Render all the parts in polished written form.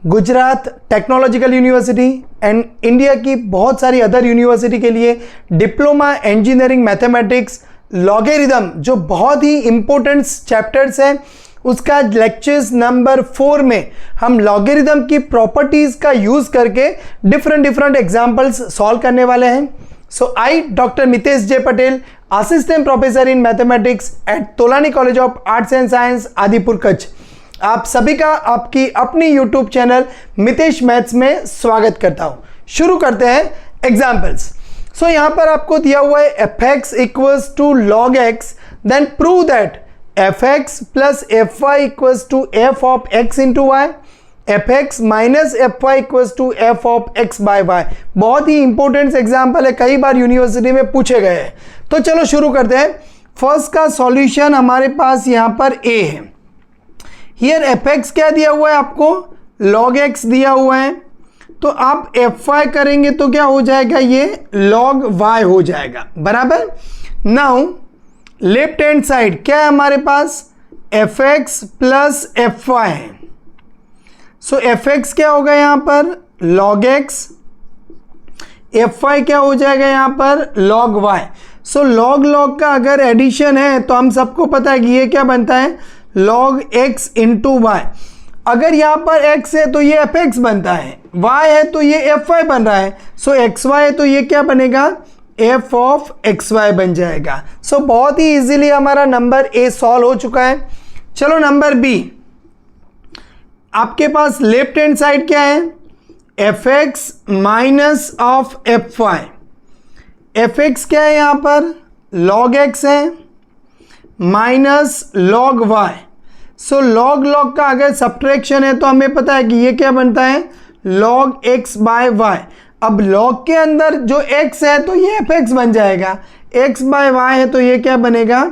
Gujarat technological university and India की बहुत सारी अदर यूनिवर्सिटी के लिए डिप्लोमा इंजीनियरिंग मैथमेटिक्स लॉगरिदम जो बहुत ही इंपॉर्टेंट चैप्टर्स है, उसका लेक्चर्स नंबर 4 में हम लॉगरिदम की प्रॉपर्टीज का यूज करके डिफरेंट एग्जांपल्स सॉल्व करने वाले हैं। So I doctor Mitesh J Patel, assistant professor in mathematics at Tolani college of arts and science Adipur Kutch, आप सभी का आपकी अपनी यूट्यूब चैनल मितेश मैथ्स में स्वागत करता हूं। शुरू करते हैं एग्जाम्पल्स। सो यहां पर आपको दिया हुआ है fx equals to log x, then prove that fx plus fy equals to f of x into y, fx minus fy equals to f of x by y। बहुत ही इंपॉर्टेंट एग्जाम्पल है, कई बार university में पूछे गए हैं। तो चलो शुरू करते हैं। फर्स्ट का सॉल्यूशन हमारे पास यहां पर a है। हियर fx क्या दिया हुआ है आपको, log x दिया हुआ है, तो आप fy करेंगे तो क्या हो जाएगा, ये log y हो जाएगा, बराबर। नाउ लेफ्ट हैंड साइड क्या है हमारे पास, fx प्लस fy है। सो fx क्या होगा यहां पर log x, fy क्या हो जाएगा यहां पर log y। सो log का अगर एडिशन है तो हम सबको पता है कि ये क्या बनता है, log x इंटू वाई। अगर यहां पर x है तो ये fx बनता है, y है तो ये fy बन रहा है। सो xy है तो ये क्या बनेगा, f ऑफ xy बन जाएगा। सो बहुत ही इजीली हमारा नंबर a सॉल्व हो चुका है। चलो नंबर b, आपके पास लेफ्ट हैंड साइड क्या है, fx minus of fy। fx क्या है यहां पर, log x है माइनस log y। सो log का अगर सब्ट्रैक्शन है तो हमें पता है कि ये क्या बनता है, log x बाय y। अब log के अंदर जो x है तो ये fx बन जाएगा, x बाय y है तो ये क्या बनेगा,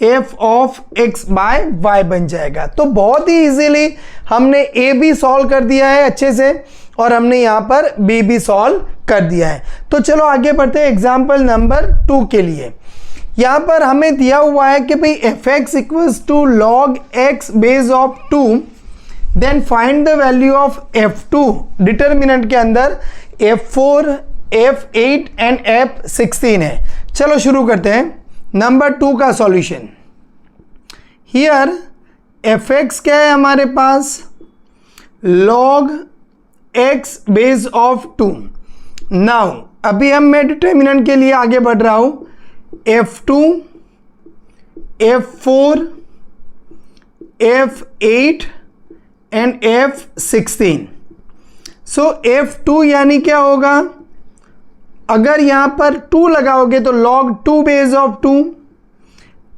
f of x by y बन जाएगा। तो बहुत ही इजीली हमने a भी सॉल्व कर दिया है अच्छे से, और हमने यहाँ पर b भी सॉल्व कर दिया है। तो चलो आगे बढ़ते हैं एग्जाम्पल नंबर 2 के लिए। यहाँ पर हमें दिया हुआ है कि भाई fx equals to log x base of 2, then find the value of f2। Determinant के अंदर f4, f8 एंड f16 है। चलो शुरू करते हैं नंबर 2 का सॉल्यूशन। हियर fx क्या है हमारे पास, log x base of 2। Now अभी मैं डिटर्मिनेंट के लिए आगे बढ़ रहा हूं, f2, f4, f8 and f16। So f2 यानी क्या होगा, अगर यहां पर 2 लगाओगे तो log 2 बेस ऑफ 2,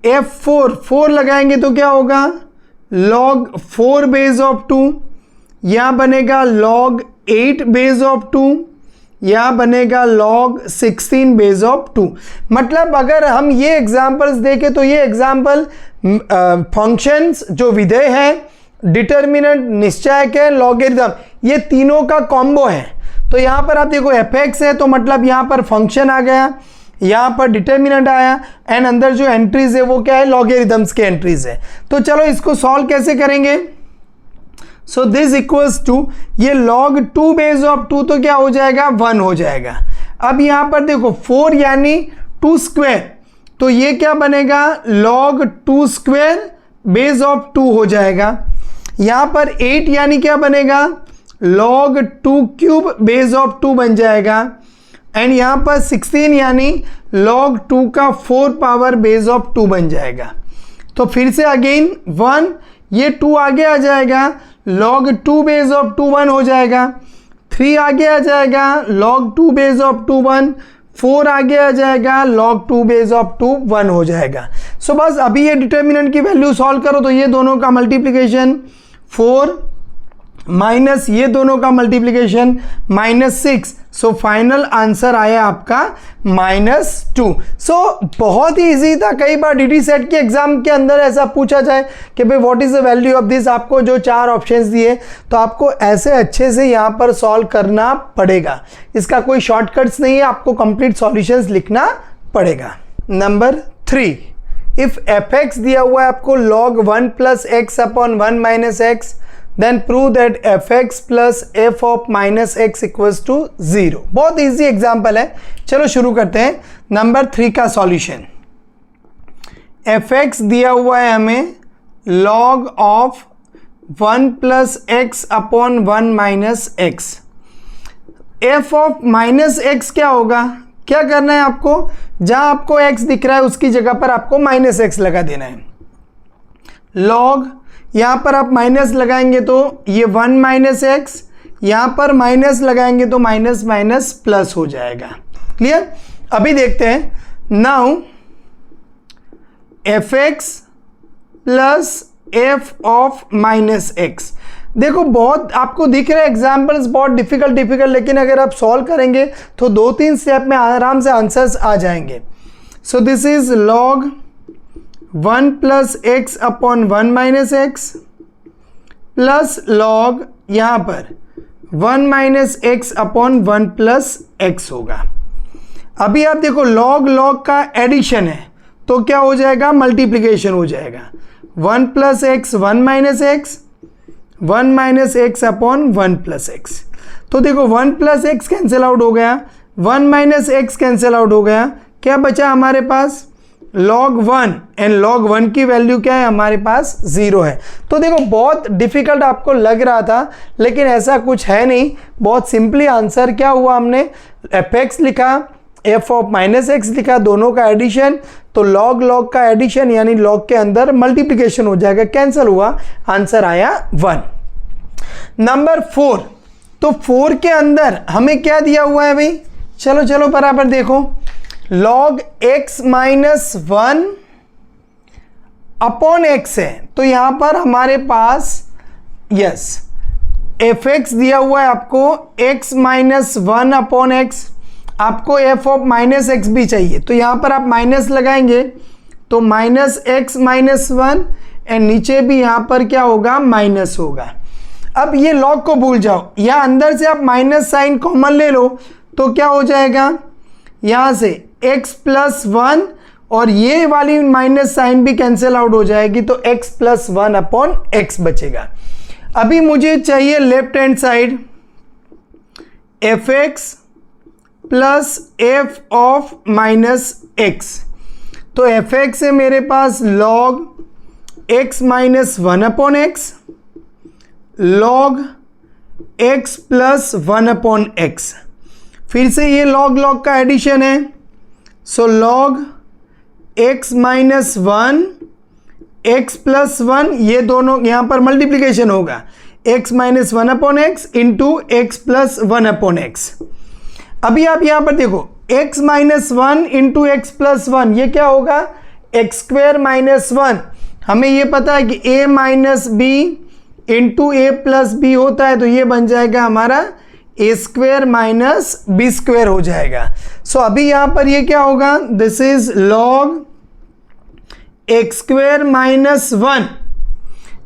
f4 4 लगाएंगे तो क्या होगा, log 4 बेस ऑफ 2, यहां बनेगा log 8 बेस ऑफ 2, यह बनेगा log 16 बेस ऑफ 2। मतलब अगर हम ये एग्जांपल्स देखें तो ये एग्जांपल फंक्शंस जो विधेय है, डिटर्मिनेंट, निश्चायक है, लॉगरिदम, ये तीनों का कॉम्बो है। तो यहाँ पर आप देखो fx है तो मतलब यहाँ पर फंक्शन आ गया, यहाँ पर डिटर्मिनेंट आया, एंड अंदर जो एंट्रीज है वो क्या है, लॉगरिदम्स के एंट्रीज है। तो चलो इसको सॉल्व कैसे करेंगे। सो दिस इक्वल्स टू, ये log 2 बेस ऑफ 2 तो क्या हो जाएगा, 1 हो जाएगा। अब यहां पर देखो 4 यानी 2 स्क्वायर, तो ये क्या बनेगा, log 2 स्क्वायर बेस ऑफ 2 हो जाएगा। यहां पर 8 यानी क्या बनेगा, log 2 क्यूब बेस ऑफ 2 बन जाएगा। एंड यहां पर 16 यानी log 2 का 4 पावर बेस ऑफ 2 बन जाएगा। तो फिर से अगेन 1, ये 2 आगे आ जाएगा, log 2 बेस ऑफ 2 1 हो जाएगा। 3 आगे आ जाएगा, log 2 बेस ऑफ 2 1, 4 आगे आ जाएगा, log 2 बेस ऑफ 2 1 हो जाएगा। सो बस अभी ये डिटर्मिनेंट की वैल्यू सॉल्व करो तो ये दोनों का मल्टीप्लिकेशन 4 माइनस ये दोनों का मल्टीप्लिकेशन -6। सो फाइनल आंसर आया आपका -2। सो बहुत ही इजी था। कई बार डीडी सेट के एग्जाम के अंदर ऐसा पूछा जाए कि भाई what is the value of this, आपको जो 4 ऑप्शंस दिए तो आपको ऐसे अच्छे से यहाँ पर सॉल्व करना पड़ेगा। इसका कोई शॉर्टकट्स नहीं है, आपको कंप्लीट सॉल्यूशंस लिखना पड़ेगा। नंबर 3, इफ fx दिया हुआ है आपको log 1 plus x upon 1 minus x, देन prove that f x plus f of minus x equals to 0। बहुत इजी एग्जाम्पल है, चलो शुरू करते हैं। नंबर 3 का सॉल्यूशन, एफ एक्स दिया हुआ है हमें log of 1 plus x upon 1 minus x. F of minus x क्या होगा, क्या करना है आपको, जहां आपको x दिख रहा है उसकी जगह पर आपको माइनस एक्स लगा देना है। log यहां पर आप माइनस लगाएंगे तो ये 1 माइनस एक्स, यहां पर माइनस लगाएंगे तो माइनस माइनस प्लस हो जाएगा। क्लियर? अभी देखते हैं, now F x plus f of minus x. देखो बहुत आपको दिख रहे एग्जाम्पल्स बहुत डिफिकल्ट, लेकिन अगर आप सॉल्व करेंगे तो 2-3 स्टेप में आराम से आंसर्स आ जाएंगे। So this is log 1 plus x upon 1 minus x plus log यहां पर 1 minus x upon 1 plus x होगा। अभी आप देखो log का एडिशन है तो क्या हो जाएगा, मल्टीप्लीकेशन हो जाएगा। 1 plus x 1 minus x, 1 minus x upon 1 plus x. तो देखो 1 प्लस एक्स कैंसिल आउट हो गया, 1 माइनस एक्स कैंसिल आउट हो गया, क्या बचा हमारे पास log 1, एंड log 1 की वैल्यू क्या है हमारे पास 0 है। तो देखो बहुत डिफिकल्ट आपको लग रहा था लेकिन ऐसा कुछ है नहीं, बहुत सिंपली आंसर क्या हुआ, हमने एफ एक्स लिखा, एफ ऑफ माइनस एक्स लिखा, दोनों का एडिशन, तो log का एडिशन यानी log के अंदर मल्टीप्लिकेशन हो जाएगा, कैंसिल हुआ, आंसर आया 1। नंबर 4, तो 4 के अंदर हमें क्या दिया हुआ है भाई, चलो बराबर देखो, log x minus 1 upon x है, तो यहां पर हमारे पास यस एफ एक्स दिया हुआ है आपको x माइनस 1 अपॉन एक्स, आपको एफ ऑफ माइनस एक्स भी चाहिए, तो यहां पर आप माइनस लगाएंगे तो माइनस एक्स माइनस 1, एंड नीचे भी यहां पर क्या होगा, माइनस होगा। अब ये log को भूल जाओ, या अंदर से आप माइनस साइन कॉमन ले लो तो क्या हो जाएगा, यहां से x प्लस 1 और ये वाली माइनस साइन भी कैंसिल आउट हो जाएगी, तो x प्लस 1 अपॉन एक्स बचेगा। अभी मुझे चाहिए left hand side F x plus f of minus x, तो एफ एक्स है मेरे पास log x minus 1 upon x, log x plus 1 upon x, फिर से ये log का एडिशन है, सो log x minus 1 x plus 1, ये दोनों यहां पर मल्टीप्लीकेशन होगा, x minus 1 upon x into x plus 1 upon x. अभी आप यहां पर देखो x minus 1 into x plus 1, ये क्या होगा, एक्स स्क्वेयर माइनस 1। हमें ये पता है कि a minus b into a plus b होता है, तो ये बन जाएगा हमारा a square minus b square हो जाएगा। सो अभी यहां पर ये क्या होगा, this is log x square minus 1,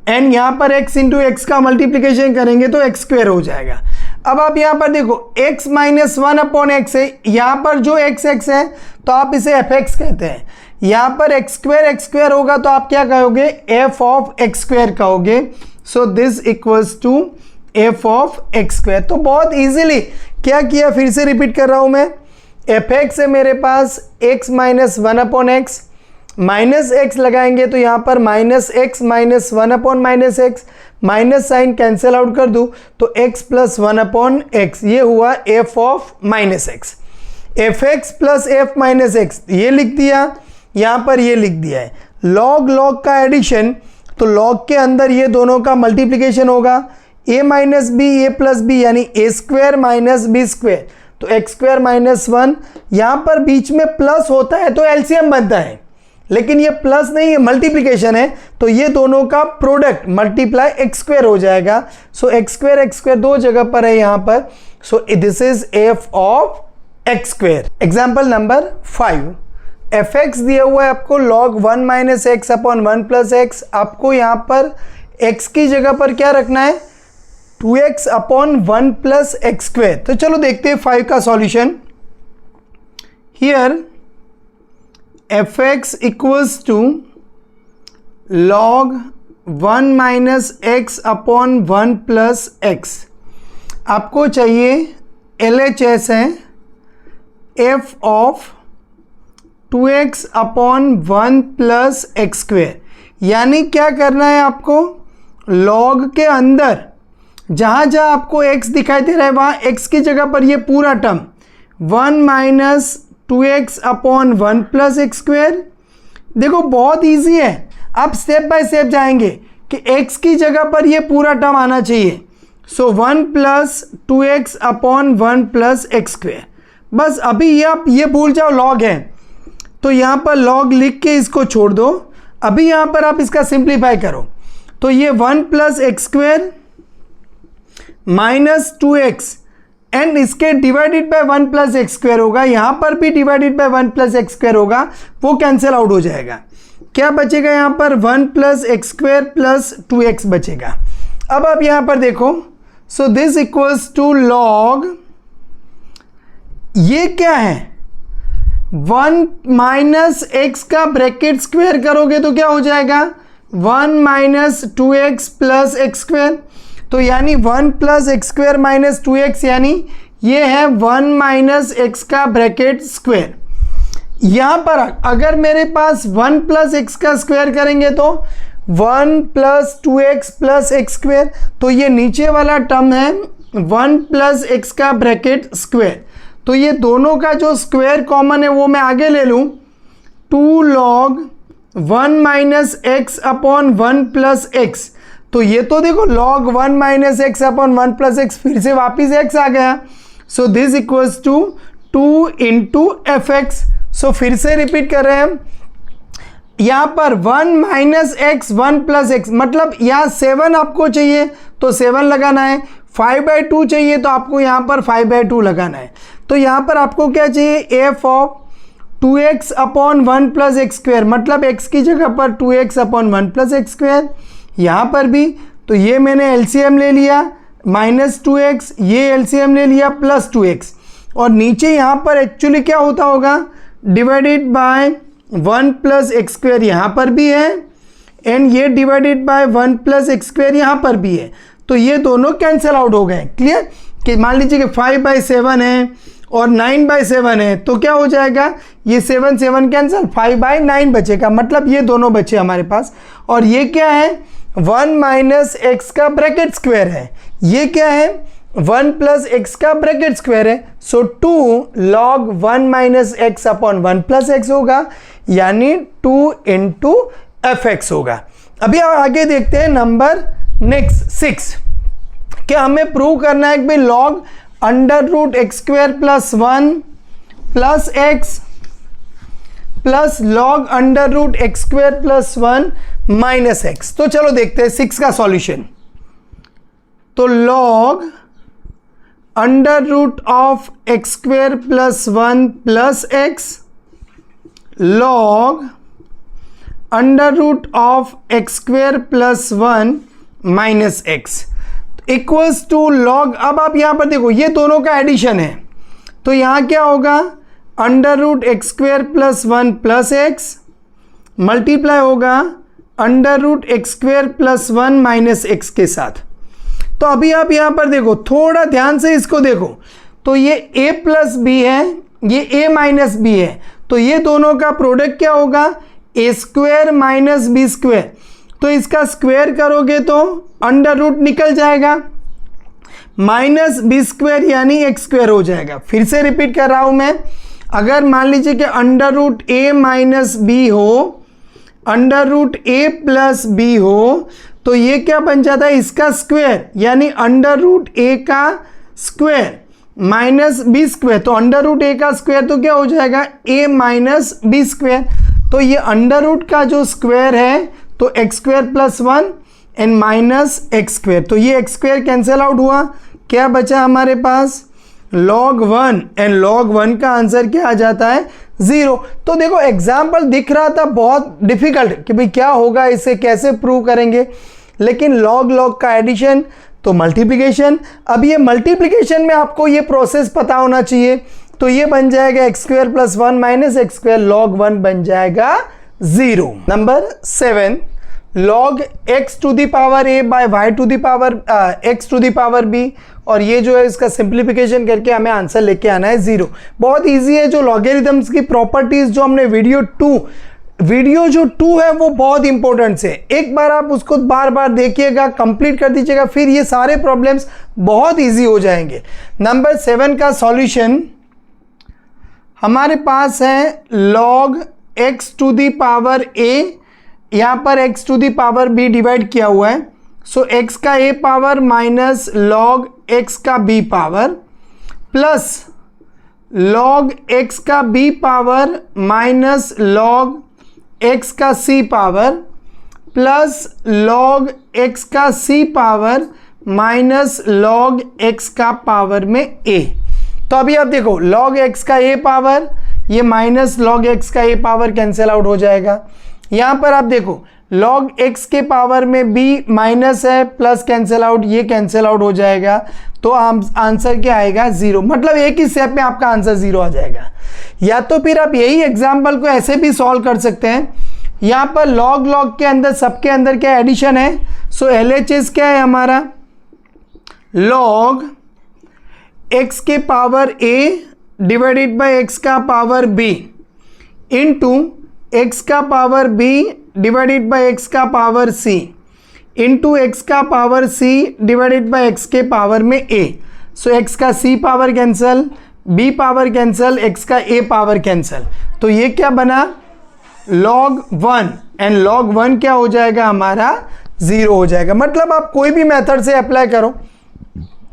and यहां पर x इंटू एक्स का मल्टीप्लीकेशन करेंगे तो एक्स स्क्वेयर हो जाएगा। अब आप यहां पर देखो x माइनस 1 अपॉन एक्स है, यहां पर जो x है तो आप इसे एफ एक्स कहते हैं, यहां पर एक्स स्क्वेयर होगा तो आप क्या कहोगे, एफ ऑफ एक्स स्क्वेयर कहोगे। So this equals to f of x square. तो बहुत इजीली क्या किया, फिर से रिपीट कर रहा हूं मैं, एफ एक्स है मेरे पास x minus 1 upon x, minus x लगाएंगे तो यहां पर minus x minus 1 upon minus x, minus sign cancel out कर दूं तो x प्लस 1 अपॉन एक्स, ये हुआ F of minus x. F x plus F minus x ये लिख दिया, यहां पर ये लिख दिया है log का एडिशन, तो log के अंदर ये दोनों का मल्टीप्लीकेशन होगा, a minus b a plus b यानी a square minus b square, तो एक्स स्क्वेयर माइनस 1, यहां पर बीच में प्लस होता है तो एलसीएम बनता है, लेकिन ये प्लस नहीं है, मल्टीप्लीकेशन है, तो ये दोनों का प्रोडक्ट मल्टीप्लाई एक्स स्क्वेयर हो जाएगा। सो एक्स स्क्वेयर दो जगह पर है यहां पर, so this is F of x square. Example number 5, F x दिया हुआ है आपको log 1 minus x upon 1 plus x, आपको यहां पर x की जगह पर क्या रखना है, 2x upon 1 plus x square. तो चलो देखते हैं 5 का solution. Here f x equals to log 1 minus x upon 1 plus x. आपको चाहिए LHS है f of 2x upon 1 plus x square. यानी क्या करना है आपको, log के अंदर जहाँ जहाँ आपको x दिखाई दे रहा है वहाँ x की जगह पर ये पूरा term 1 minus 2x upon 1 plus x square. देखो बहुत इजी है, आप स्टेप बाय स्टेप जाएंगे कि x की जगह पर ये पूरा टर्म आना चाहिए। सो 1 plus 2x upon 1 plus x square. बस अभी ये आप ये भूल जाओ लॉग है, तो यहाँ पर लॉग लिख के इसको छोड़ दो। अभी यहाँ पर आप इसका सिंप्लीफाई करो तो ये 1 plus x square minus 2x and इसके divided by 1 plus x square होगा। यहाँ पर भी divided by 1 plus x square होगा, वो कैंसिल आउट हो जाएगा। क्या बचेगा यहाँ पर 1 plus x square plus 2x बचेगा। अब आप यहाँ पर देखो, so this equals to log, ये क्या है 1 माइनस एक्स का ब्रैकेट स्क्वायर करोगे तो क्या हो जाएगा 1 minus 2x plus x square. तो यानी 1 plus x square minus 2x, यानी ये है 1 माइनस एक्स का ब्रैकेट स्क्वायर। यहाँ पर अगर मेरे पास 1 प्लस एक्स का स्क्वायर करेंगे तो 1 plus 2x plus x square, तो ये नीचे वाला टर्म है 1 प्लस एक्स का ब्रैकेट स्क्वायर। तो ये दोनों का जो स्क्वायर कॉमन है वो मैं आगे ले लूँ, 2 log 1 minus x upon 1 plus x. तो ये तो देखो log 1 minus x upon 1 plus x, फिर से वापिस x आ गया। So this equals to 2 into f x. So फिर से रिपीट कर रहे हैं, यहाँ पर 1 माइनस एक्स 1 प्लस एक्स, मतलब यहाँ 7 आपको चाहिए तो 7 लगाना है, 5/2 चाहिए तो आपको यहाँ पर 5/2 लगाना है। तो यहाँ पर आपको क्या चाहिए, f of 2x upon 1 plus x square, मतलब x की जगह पर 2x upon 1 plus x square. यहाँ पर भी तो ये मैंने एलसीएम ले लिया माइनस 2x, ये एलसीएम ले लिया प्लस 2x, और नीचे यहाँ पर एक्चुअली क्या होता होगा divided by 1 plus x square यहाँ पर भी है, एंड ये divided by 1 plus x square यहाँ पर भी है। तो ये दोनों कैंसिल आउट हो गए। क्लियर, कि मान लीजिए कि 5/7 है और 9/7 है, तो क्या हो जाएगा, ये 7 7 कैंसिल, 5/9 बचेगा, मतलब ये दोनों बचे हमारे पास। और ये क्या है 1 माइनस एक्स का ब्रैकेट स्क्वायर है, ये क्या है 1 प्लस एक्स का ब्रैकेट स्क्वायर है। सो 2 log 1 minus x upon 1 plus x होगा, यानी 2 इंटू एफ एक्स होगा। अभी आगे देखते हैं नंबर नेक्स्ट 6। क्या हमें प्रूव करना है कि log under root x square plus 1 plus x plus log under root x square plus 1 minus x. तो चलो देखते हैं 6 का सॉल्यूशन। तो log under root of x square plus 1 plus x log under root of x square plus 1 minus x equals to log. अब आप यहां पर देखो ये दोनों का एडिशन है, तो यहां क्या होगा under root x square plus 1 plus x multiply होगा under root x square plus 1 minus x के साथ। तो अभी आप यहां पर देखो, थोड़ा ध्यान से इसको देखो, तो ये a प्लस बी है, ये a माइनस बी है, तो ये दोनों का प्रोडक्ट क्या होगा a square minus b square. तो इसका स्क्वायर करोगे तो अंडर रूट निकल जाएगा, माइनस बी स्क्वायर यानी एक्स स्क्वायर हो जाएगा। फिर से रिपीट कर रहा हूं मैं, अगर मान लीजिए कि अंडर रूट ए माइनस बी हो, अंडर रूट ए प्लस बी हो, तो ये क्या बन जाता है इसका स्क्वायर, यानी अंडर रूट ए का स्क्वायर माइनस बी स्क्वायर। तो अंडर रूट ए का स्क्वायर तो क्या हो जाएगा ए माइनस बी स्क्वायर। तो ये अंडर रूट का जो स्क्वायर है तो x square plus 1 and minus x square, तो ये एक्स स्क्वायर कैंसिल आउट हुआ, क्या बचा हमारे पास log 1, एंड log 1 का आंसर क्या आ जाता है 0। तो देखो एग्जाम्पल दिख रहा था बहुत डिफिकल्ट कि भाई क्या होगा, इसे कैसे प्रूव करेंगे, लेकिन log का एडिशन तो मल्टीप्लिकेशन। अब ये मल्टीप्लिकेशन में आपको ये प्रोसेस पता होना चाहिए, तो ये बन जाएगा x square plus 1 minus x square, log 1 बन जाएगा 0। Number 7, log x to the power a by y to the power x to the power b, और ये जो है इसका सिंप्लीफिकेशन करके हमें आंसर लेके आना है 0। बहुत इजी है। जो लॉगरिथम्स की प्रॉपर्टीज जो हमने वीडियो जो 2 है वो बहुत इंपॉर्टेंट है, एक बार आप उसको बार बार देखिएगा, कंप्लीट कर दीजिएगा, फिर ये सारे प्रॉब्लम्स बहुत इजी हो जाएंगे। नंबर 7 का सॉल्यूशन हमारे पास है log x to the power a, यहाँ पर x to the power b divide किया हुआ है, सो x का a power minus log x का b power plus log x का b power minus log x का c power plus log x का c power minus log x का power में a। तो अभी आप देखो log x का a पावर, ये माइनस log x का a पावर कैंसिल आउट हो जाएगा। यहाँ पर आप देखो log x के पावर में b माइनस है, प्लस कैंसिल आउट, ये कैंसिल आउट हो जाएगा, तो आंसर क्या आएगा 0। मतलब एक ही स्टेप में आपका आंसर 0 आ जाएगा। या तो फिर आप यही एग्जाम्पल को ऐसे भी सॉल्व कर सकते हैं। यहाँ पर log के अंदर सबके अंदर क्या एडिशन है, सो LHS क्या है हमारा, log x के power a divided by x का पावर b इंटू x का power b divided by x का पावर c इंटू x का power c divided by x के पावर में a। सो x का c power cancel, b power cancel, x का a power cancel, तो ये क्या बना log 1, एंड log 1 क्या हो जाएगा हमारा 0 हो जाएगा। मतलब आप कोई भी मेथड से अप्लाई करो,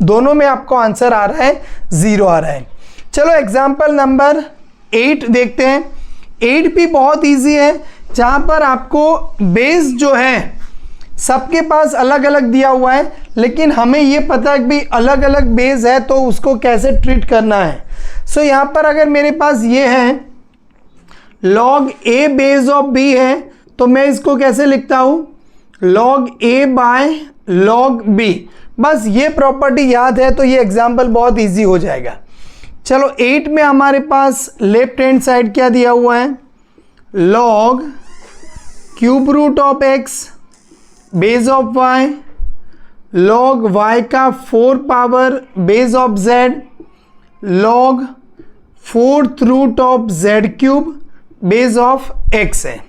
दोनों में आपको आंसर आ रहा है 0 आ रहा है। चलो एग्जाम्पल नंबर 8 देखते हैं। 8 भी बहुत इजी है, जहाँ पर आपको बेस जो है सबके पास अलग अलग दिया हुआ है, लेकिन हमें ये पता है कि भाई अलग अलग बेस है तो उसको कैसे ट्रीट करना है। सो यहाँ पर अगर मेरे पास ये है log a base of b है, तो मैं इसको कैसे लिखता हूँ log a by log b। बस ये प्रॉपर्टी याद है तो ये एग्जाम्पल बहुत इजी हो जाएगा। चलो 8 में हमारे पास लेफ्ट हैंड साइड क्या दिया हुआ है, log cube root of x base of y, log y का 4 power base of z, log 4th root of z cube base of x है।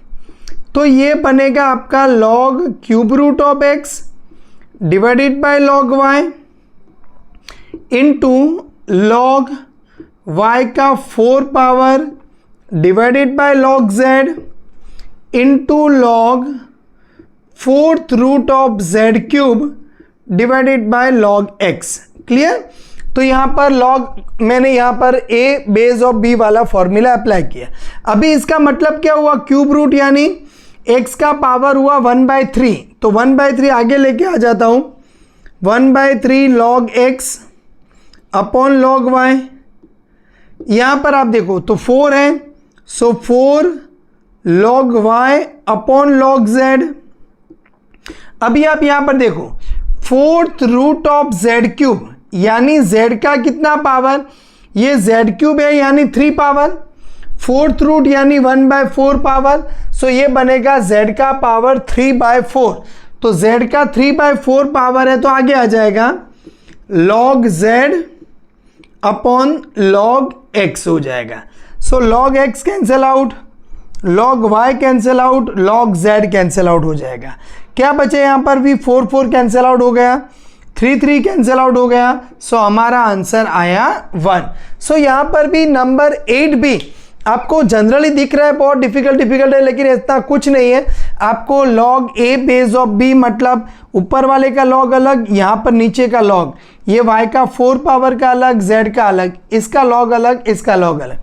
तो ये बनेगा आपका log cube root of x divided by log y into log y का 4 power divided by log z into log 4th root of z cube divided by log x। Clear. तो यहाँ पर मैंने यहाँ पर a बेस ऑफ b वाला formula apply किया। अभी इसका मतलब क्या हुआ, क्यूब रूट यानी x का पावर हुआ 1/3, तो 1/3 आगे लेके आ जाता हूँ, 1/3 log x upon log y। यहाँ पर आप देखो तो 4 है, so 4 log y upon log z। अभी आप यहाँ पर देखो 4th root of z cube, यानी z का कितना पावर, ये z क्यूब है यानी 3 पावर, 4th रूट यानी 1/4 पावर, सो ये बनेगा z का पावर 3/4। तो z का 3/4 पावर है तो आगे आ जाएगा log z upon log x हो जाएगा। सो log x cancel out, log y cancel out, log z cancel out हो जाएगा। क्या बचे यहाँ पर भी 4 कैंसिल आउट हो गया, 3 कैंसिल आउट हो गया, सो हमारा आंसर आया 1। सो यहाँ पर भी नंबर 8 भी आपको जनरली दिख रहा है बहुत डिफिकल्ट है, लेकिन इतना कुछ नहीं है। आपको log a base of b, मतलब ऊपर वाले का log अलग, यहाँ पर नीचे का log, ये y का 4 पावर का अलग, z का अलग, इसका log अलग, इसका log अलग।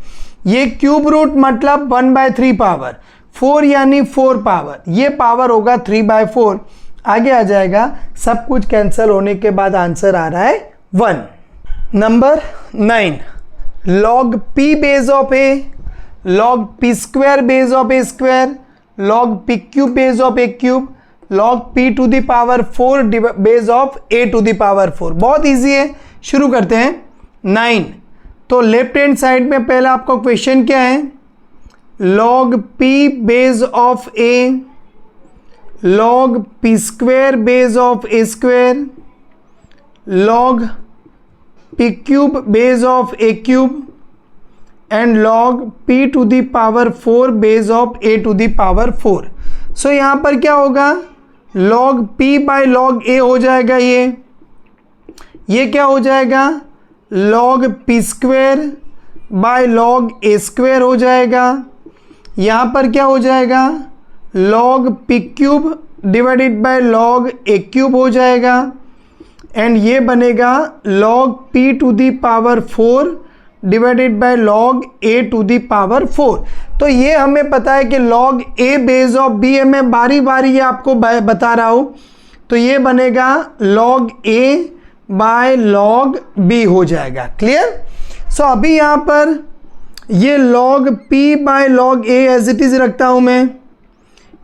ये क्यूब रूट मतलब 1/3 पावर, 4 यानी 4 पावर, ये पावर होगा 3/4, आगे आ जाएगा। सब कुछ कैंसिल होने के बाद आंसर आ रहा है 1। Number 9 log p base of a, log p square base of a square, log p cube base of a cube, log p to the power 4 base of a to the power 4। बहुत easy है, शुरू करते हैं। 9 तो left hand side में पहला आपका question क्या है, log p base of a, log p square base of a square, log p cube base of a cube and log p to the power 4 base of a to the power 4. सो यहाँ पर क्या होगा, log p by log a हो जाएगा, ये क्या हो जाएगा, log p square by log a square हो जाएगा. यहाँ पर क्या हो जाएगा, log p cube divided by log a cube हो जाएगा एंड ये बनेगा log p to the power 4 divided by log a to the power 4. तो ये हमें पता है कि log a base of b है, मैं बारी बारी ये आपको बता रहा हूँ. तो ये बनेगा log a by log b हो जाएगा. क्लियर? सो अभी यहाँ पर ये log p by log a as it is रखता हूँ मैं.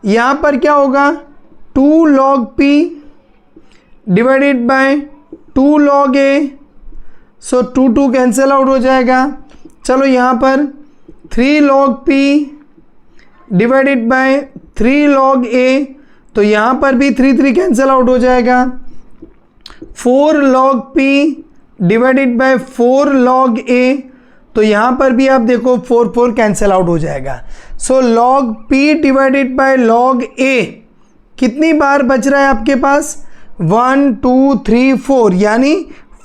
यहाँ पर क्या होगा, 2 log p divided by 2 log a. So 2 cancel out हो जाएगा. चलो यहाँ पर 3 log p divided by 3 log a, तो यहाँ पर भी 3 कैंसिल आउट हो जाएगा. 4 log p divided by 4 log a, तो यहाँ पर भी आप देखो 4 कैंसिल आउट हो जाएगा. सो log p divided by log a कितनी बार बच रहा है आपके पास, 1 2 3 4 यानी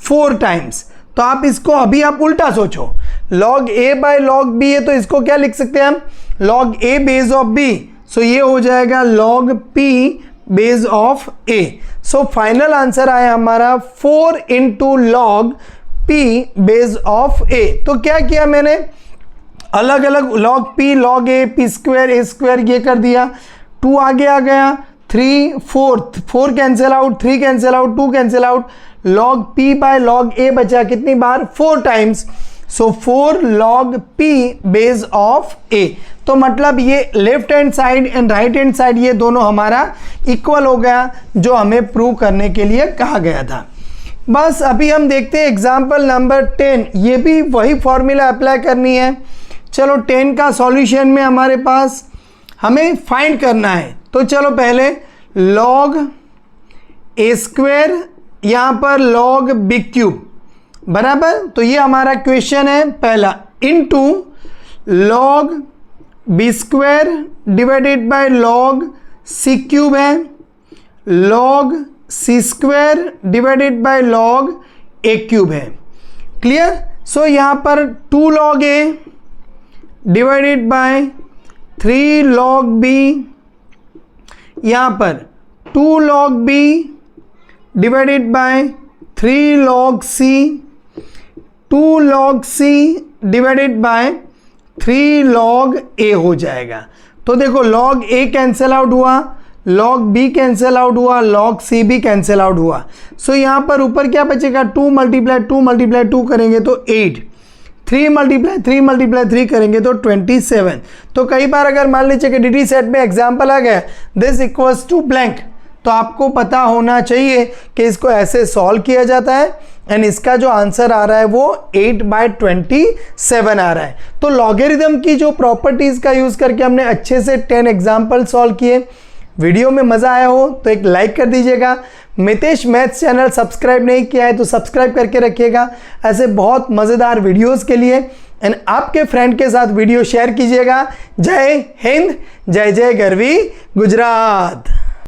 4 टाइम्स. तो आप इसको अभी आप उल्टा सोचो, log a by log b है तो इसको क्या लिख सकते हैं हम, log a base of b. सो ये हो जाएगा log p base of a. So final answer आया हमारा 4 into log p base of a. तो क्या किया मैंने, अलग अलग log p log a p square a square ये कर दिया. 2 आगे आ गया, 3 4 cancel out, 3 cancel out, 2 cancel out. log p by log a बचा कितनी बार, 4 times. So 4 log p base of a. तो मतलब ये left hand side and right hand side ये दोनों हमारा इक्वल हो गया, जो हमें प्रूव करने के लिए कहा गया था. बस अभी हम देखते हैं एग्जाम्पल नंबर 10. ये भी वही फॉर्मूला अप्लाई करनी है. चलो 10 का सॉल्यूशन में हमारे पास हमें फाइंड करना है. तो चलो पहले log a स्क्वायर, यहाँ पर log b क्यूब बराबर, तो ये हमारा क्वेश्चन है पहला, into log b square divided by log c cube है, log c square divided by log a cube है. क्लियर? सो यहाँ पर 2 log a divided by 3 log b, यहाँ पर 2 log b divided by 3 log c, 2 log c divided by 3 log a हो जाएगा. तो देखो log a कैंसिल आउट हुआ, log b कैंसिल आउट हुआ, log c भी कैंसिल आउट हुआ. सो यहाँ पर ऊपर क्या बचेगा, 2 मल्टीप्लाई 2 करेंगे तो 8, 3 मल्टीप्लाई 3 करेंगे तो 27. तो कई बार अगर मान लीजिए कि DT सेट में एग्जाम्पल आ गया दिस इक्वल्स टू ब्लैंक, तो आपको पता होना चाहिए कि इसको ऐसे सॉल्व किया जाता है एंड इसका जो आंसर आ रहा है वो 8/27 आ रहा है. तो लॉगरिथम की जो प्रॉपर्टीज का यूज करके हमने अच्छे से 10 एग्जाम्पल सॉल्व किए. वीडियो में मजा आया हो तो एक लाइक कर दीजिएगा. मितेश मैथ्स चैनल सब्सक्राइब नहीं किया है तो सब्सक्राइब करके रखिएगा ऐसे बहुत मज़ेदार वीडियोस के लिए. एंड आपके फ्रेंड के साथ वीडियो शेयर कीजिएगा. जय हिंद, जय जय गरवी गुजरात.